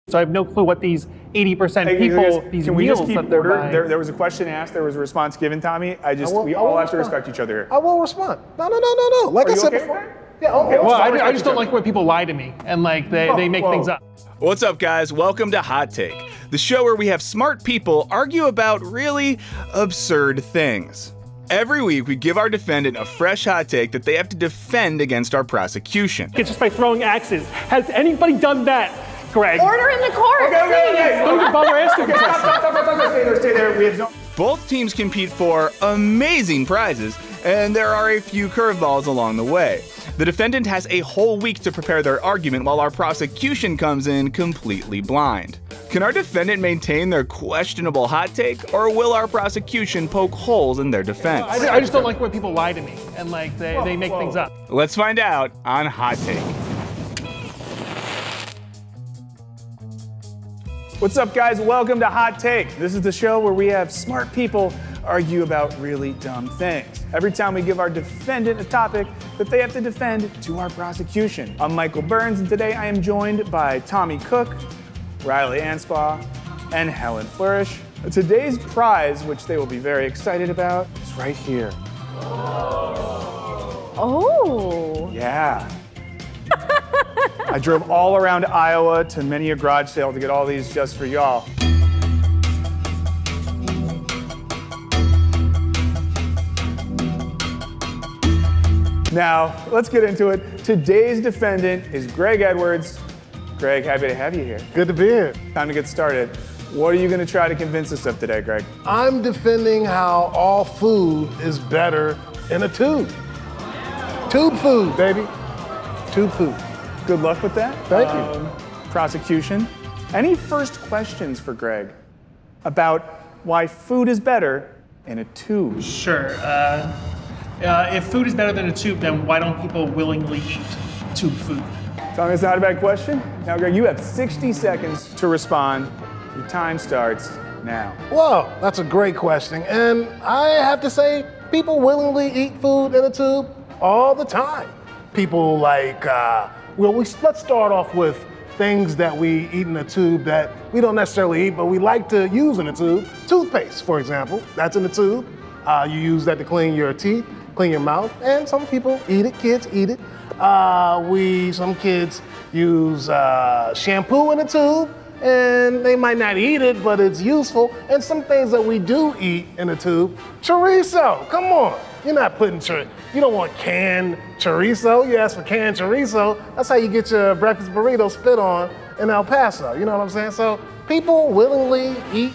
So I have no clue what these 80% people, these can we meals just keep that they're order? buying. There was a question asked, there was a response given, Tommy. We all have to respect each other here. I will respond. No. Like I said before. Yeah, okay. Well, I just don't like when people lie to me and like they make things up. What's up, guys? Welcome to Hot Take, the show where we have smart people argue about really absurd things. Every week, we give our defendant a fresh hot take that they have to defend against our prosecution. It's just by throwing axes. Has anybody done that, Greg? Order in the court, Okay. Don't even bother asking the question. Stay there. We have no. Both teams compete for amazing prizes, and there are a few curveballs along the way. The defendant has a whole week to prepare their argument while our prosecution comes in completely blind. Can our defendant maintain their questionable hot take, or will our prosecution poke holes in their defense? I just don't like when people lie to me and like they make things up. Let's find out on Hot Take. What's up, guys? Welcome to Hot Take. This is the show where we have smart people argue about really dumb things. Every time we give our defendant a topic that they have to defend to our prosecution. I'm Michael Burns, and today I am joined by Tommy Cook, Reilly Anspaugh, and Helen Floersh. Today's prize, which they will be very excited about, is right here. Oh. Yeah. I drove all around Iowa to many a garage sale to get all these just for y'all. Now, let's get into it. Today's defendant is Greg Edwards. Greg, happy to have you here. Good to be here. Time to get started. What are you going to try to convince us of today, Greg? I'm defending how all food is better in a tube. Tube food, baby. Tube food. Good luck with that. Thank you. Prosecution. Any first questions for Greg about why food is better in a tube? Sure. If food is better than a tube, then why don't people willingly eat tube food? Tommy, it's not a bad question. Now, Greg, you have 60 seconds to respond. Your time starts now. Well, that's a great question. And I have to say, people willingly eat food in a tube all the time. People like, let's start off with things that we eat in a tube that we don't necessarily eat, but we like to use in a tube. Toothpaste, for example, that's in a tube. You use that to clean your teeth, clean your mouth, and some people eat it, kids eat it. Some kids use shampoo in a tube, and they might not eat it, but it's useful. And some things that we do eat in a tube, chorizo, come on. You're not putting you don't want canned chorizo. You ask for canned chorizo. That's how you get your breakfast burrito spit on in El Paso. You know what I'm saying? So people willingly eat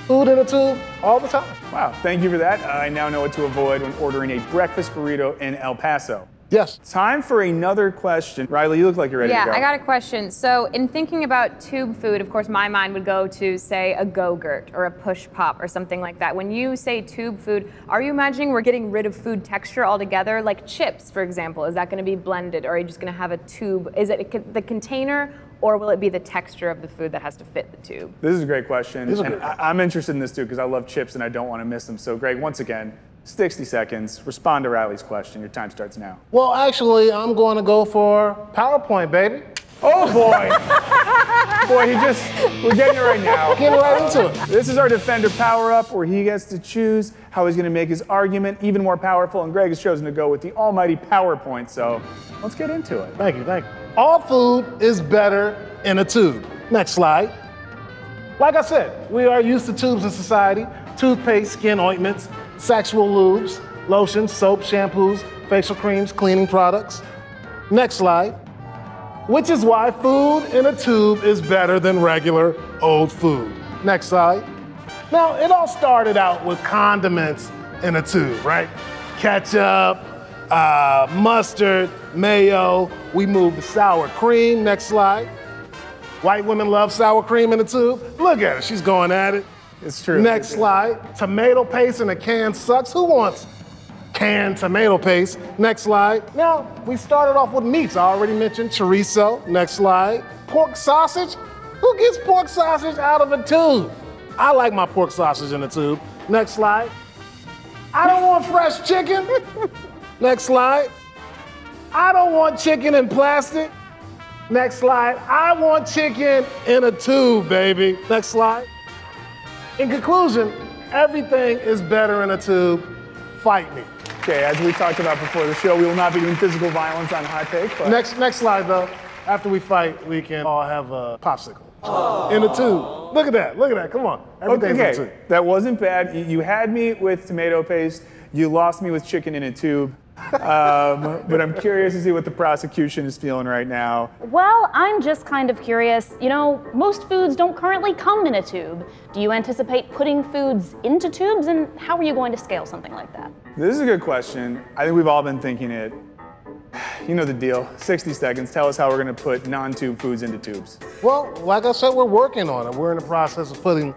food in a tube all the time. Wow, thank you for that. I now know what to avoid when ordering a breakfast burrito in El Paso. Yes. Time for another question. Reilly, you look like you're ready to go. Yeah, I got a question. So in thinking about tube food, of course, my mind would go to, say, a Go-Gurt or a Push Pop or something like that. When you say tube food, are you imagining we're getting rid of food texture altogether? Like chips, for example, is that going to be blended, or are you just going to have a tube? Is it the container, or will it be the texture of the food that has to fit the tube? This is a great question. I'm interested in this too because I love chips and I don't want to miss them. So Greg, once again, 60 seconds. Respond to Reilly's question. Your time starts now. Well, actually, I'm going to go for PowerPoint, baby. Oh boy. Boy, we're getting it right now. Getting right into it. This is our Defender Power-Up where he gets to choose how he's going to make his argument even more powerful, and Greg has chosen to go with the almighty PowerPoint, so let's get into it. Thank you. All food is better in a tube. Next slide. Like I said, we are used to tubes in society. Toothpaste, skin ointments, sexual lubes, lotions, soap, shampoos, facial creams, cleaning products. Next slide. Which is why food in a tube is better than regular old food. Next slide. Now, it all started out with condiments in a tube, right? Ketchup, mustard, mayo. We moved to sour cream. Next slide. White women love sour cream in a tube. Look at her, she's going at it. It's true. Next slide. Tomato paste in a can sucks. Who wants canned tomato paste? Next slide. Now, we started off with meats. I already mentioned chorizo. Next slide. Pork sausage. Who gets pork sausage out of a tube? I like my pork sausage in a tube. Next slide. I don't want fresh chicken. Next slide. I don't want chicken in plastic. Next slide. I want chicken in a tube, baby. Next slide. In conclusion, everything is better in a tube. Fight me. Okay, as we talked about before the show, we will not be doing physical violence on Hot Take. But... Next slide, though. After we fight, we can all have a popsicle. In a tube. Look at that. Look at that. Come on. Everything's in a tube. That wasn't bad. You had me with tomato paste. You lost me with chicken in a tube. But I'm curious to see what the prosecution is feeling right now. Well, I'm just kind of curious. You know, most foods don't currently come in a tube. Do you anticipate putting foods into tubes, and how are you going to scale something like that? This is a good question. I think we've all been thinking it. You know the deal. 60 seconds. Tell us how we're going to put non-tube foods into tubes. Well, like I said, we're working on it. We're in the process of putting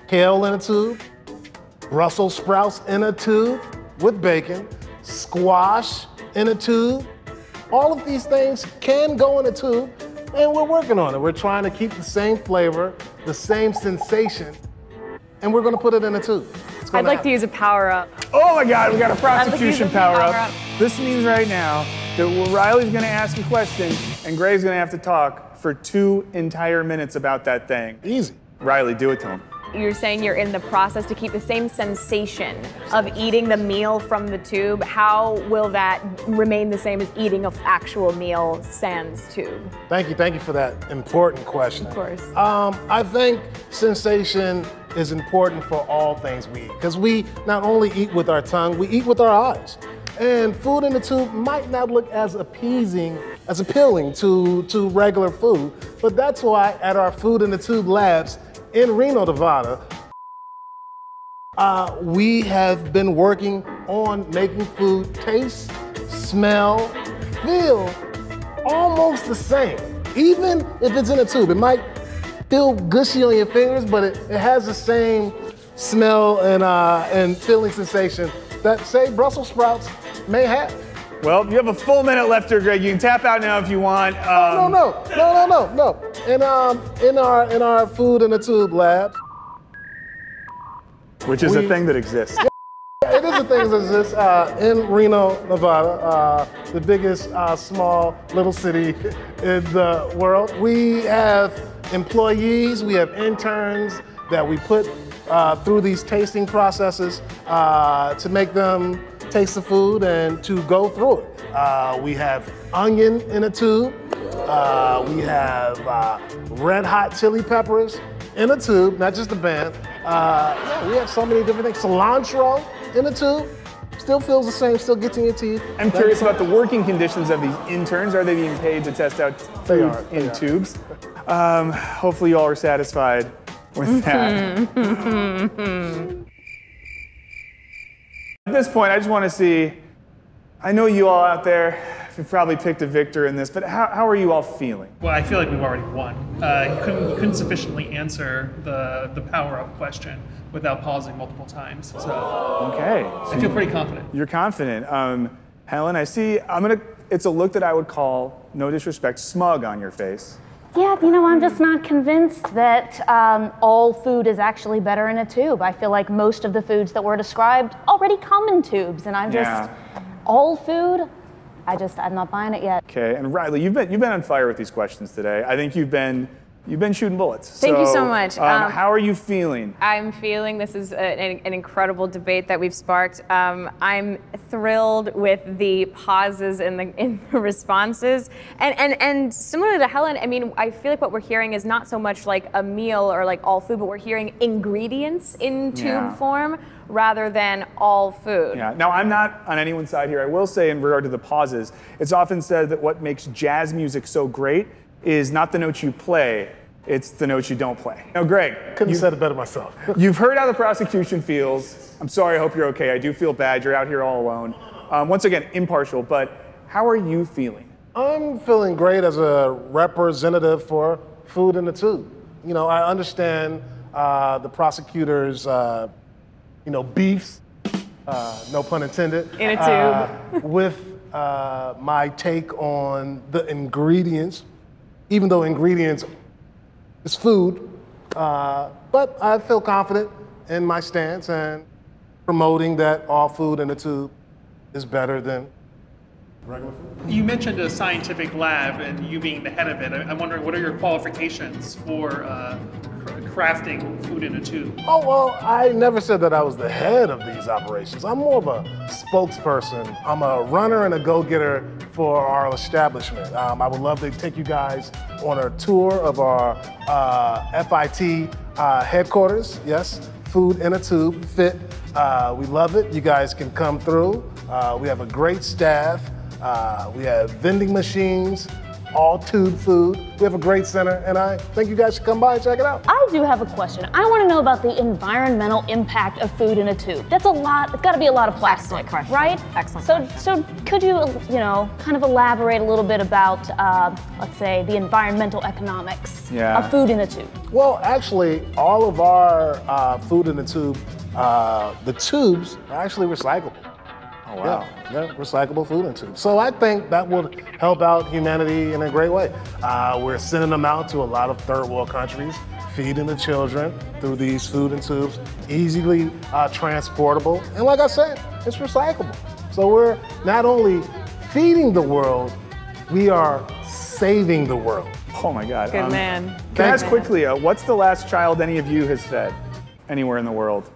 kale in a tube, Brussels sprouts in a tube with bacon, squash in a tube. All of these things can go in a tube, and we're working on it. We're trying to keep the same flavor, the same sensation, and we're going to put it in a tube. I'd like to use a power-up. Oh my God, we got a prosecution power-up. power-up. This means right now that Reilly's going to ask a question, and Gray's going to have to talk for 2 entire minutes about that thing. Easy. Reilly, do it to him. You're saying you're in the process to keep the same sensation of eating the meal from the tube. How will that remain the same as eating an actual meal sans tube? Thank you for that important question. Of course. I think sensation is important for all things we eat, because we not only eat with our tongue, we eat with our eyes. And food in the tube might not look as appeasing, as appealing to regular food, but that's why at our Food in the Tube labs in Reno, Nevada, we have been working on making food taste, smell, feel almost the same. Even if it's in a tube, it might feel gushy on your fingers, but it has the same smell and feeling sensation that, say, Brussels sprouts may have. Well, you have a full minute left here, Greg. You can tap out now if you want. No. In our Food in the Tube lab, which is a thing that exists. It is a thing that exists in Reno, Nevada, the biggest small little city in the world. We have employees, we have interns that we put through these tasting processes to make them taste the food and to go through it. We have onion in a tube. We have red hot chili peppers in a tube, not just a band. Yeah, we have so many different things. Cilantro in a tube. Still feels the same, still gets in your teeth. I'm curious about the working conditions of these interns. Are they being paid to test out food in tubes? Hopefully you all are satisfied with that. At this point, I just want to see, I know you all out there have probably picked a victor in this, but how are you all feeling? Well, I feel like we've already won. You couldn't sufficiently answer the power-up question without pausing multiple times. So Okay. I feel pretty confident. You're confident. Helen, I see, it's a look that I would call, no disrespect, smug on your face. Yeah, you know, I'm just not convinced that all food is actually better in a tube. I feel like most of the foods that were described already come in tubes, and I'm just, all food, I'm not buying it yet. Okay, and Reilly, you've been on fire with these questions today. I think you've been shooting bullets. Thank you so much. How are you feeling? I'm feeling this is an incredible debate that we've sparked. I'm thrilled with the pauses in the responses, and similar to Helen, I mean, I feel like what we're hearing is not so much like a meal or like all food, but we're hearing ingredients in tube form rather than all food. Yeah. Now, I'm not on anyone's side here. I will say, in regard to the pauses, it's often said that what makes jazz music so great is not the notes you play, it's the notes you don't play. Now, Greg. Couldn't have said it better myself. You've heard how the prosecution feels. I'm sorry, I hope you're okay. I do feel bad. You're out here all alone. Once again, impartial, but how are you feeling? I'm feeling great as a representative for Food in the Tube. You know, I understand the prosecutors' beefs, no pun intended, in a tube, with my take on the ingredients, even though ingredients is food, but I feel confident in my stance and promoting that all food in a tube is better than Regular food? You mentioned a scientific lab and you being the head of it. I'm wondering, what are your qualifications for crafting food in a tube? Oh, well, I never said that I was the head of these operations. I'm more of a spokesperson. I'm a runner and a go-getter for our establishment. I would love to take you guys on a tour of our FIT headquarters. Yes, food in a tube, fit. We love it. You guys can come through. We have a great staff. We have vending machines, all tube food. We have a great center, and I think you guys should come by and check it out. I do have a question. I want to know about the environmental impact of food in a tube. That's a lot. It's got to be a lot of plastic, right? Excellent question. So could you, kind of elaborate a little bit about, let's say, the environmental economics of food in a tube? Well, actually, all of our food in the tube, the tubes are actually recyclable. Oh, wow. Yeah, recyclable food in tubes. So I think that would help out humanity in a great way. We're sending them out to a lot of third world countries, feeding the children through these food in tubes, easily transportable. And like I said, it's recyclable. So we're not only feeding the world, we are saving the world. Oh my God. Good man. Can I ask quickly, what's the last child any of you has fed anywhere in the world?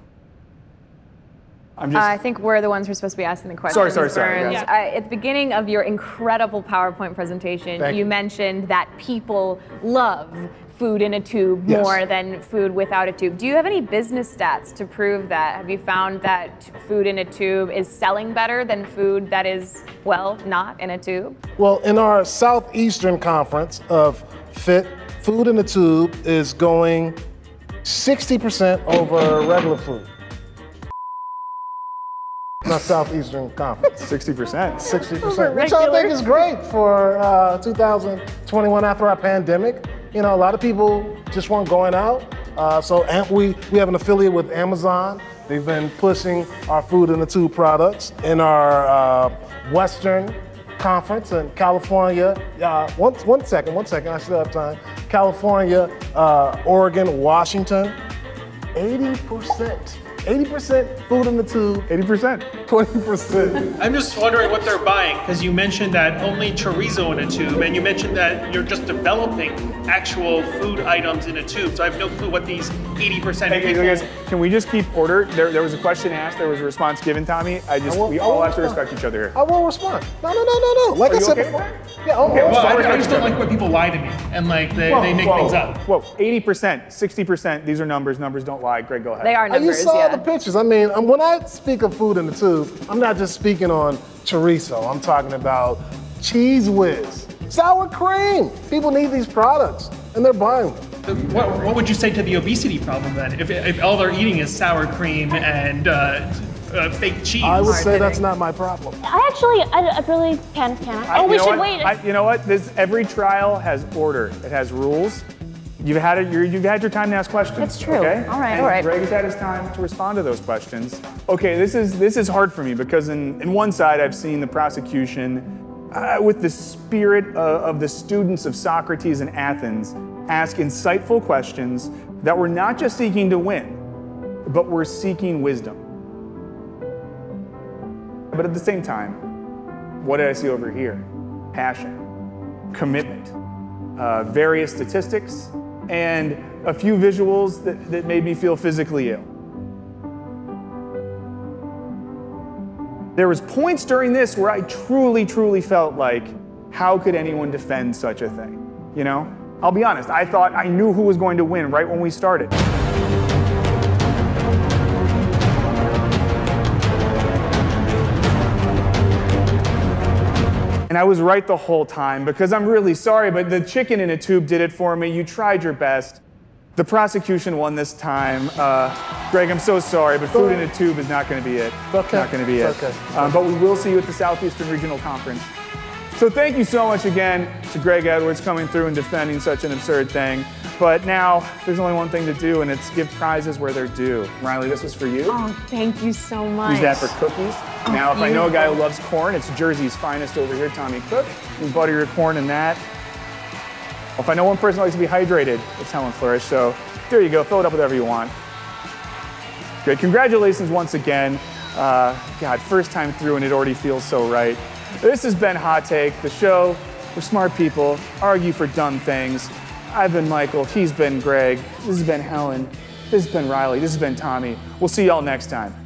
I think we're the ones who are supposed to be asking the questions. Sorry. Yeah. At the beginning of your incredible PowerPoint presentation, you mentioned that people love food in a tube more than food without a tube. Do you have any business stats to prove that? Have you found that food in a tube is selling better than food that is, well, not in a tube? Well, in our Southeastern Conference of FIT, food in a tube is going 60% over regular food. Not Southeastern Conference. 60%. 60%, which I think is great for 2021 after our pandemic. A lot of people just weren't going out. So we have an affiliate with Amazon. They've been pushing our food in the tube products in our Western Conference in California. One second, I still have time. California, Oregon, Washington, 80%. 80% food in the tube. 80%. 20%. I'm just wondering what they're buying, because you mentioned that only chorizo in a tube, and you mentioned that you're just developing actual food items in a tube. So I have no clue what these 80% people... Guys, can we just keep order? There was a question asked, there was a response given, Tommy. We all have to respect each other here. I will respond. No. Like I said before. Yeah, okay. Well, I just don't like when people lie to me, and they make things up. Whoa, 80%, 60%, these are numbers. Numbers don't lie. Greg, go ahead. They are numbers, You saw the pictures. I mean, when I speak of food in the tube, I'm not just speaking on chorizo. I'm talking about Cheese Whiz, sour cream. People need these products, and they're buying them. What would you say to the obesity problem then? If all they're eating is sour cream and fake cheese? I would say that's not my problem. I really can I? We should wait. You know what? Every trial has order. It has rules. You've had your time to ask questions. That's true. Okay? All right. Greg has had his time to respond to those questions. Okay, this is hard for me because in one side I've seen the prosecution with the spirit of the students of Socrates in Athens ask insightful questions that were not just seeking to win, but were seeking wisdom. But at the same time, what did I see over here? Passion, commitment, various statistics, and a few visuals that made me feel physically ill. There was points during this where I truly felt like, how could anyone defend such a thing? I'll be honest, I thought I knew who was going to win right when we started. And I was right the whole time, because I'm really sorry, but the chicken in a tube did it for me. You tried your best. The prosecution won this time. Greg, I'm so sorry, but food in a tube is not going to be it. Okay. Not going to be it. Okay. But we will see you at the Southeastern Regional Conference. So thank you so much again to Greg Edwards coming through and defending such an absurd thing. But now there's only one thing to do, and it's give prizes where they're due. Reilly, this was for you. Oh, thank you so much. Use that for cookies. Now, if I know a guy who loves corn, it's Jersey's finest over here, Tommy Cook. You can butter your corn in that. If I know one person who likes to be hydrated, it's Helen Floersh. So there you go. Fill it up with whatever you want. Great. Congratulations once again. God, first time through, and it already feels so right. This has been Hot Take, the show where smart people argue for dumb things. I've been Michael, he's been Greg, this has been Helen, this has been Reilly, this has been Tommy. We'll see y'all next time.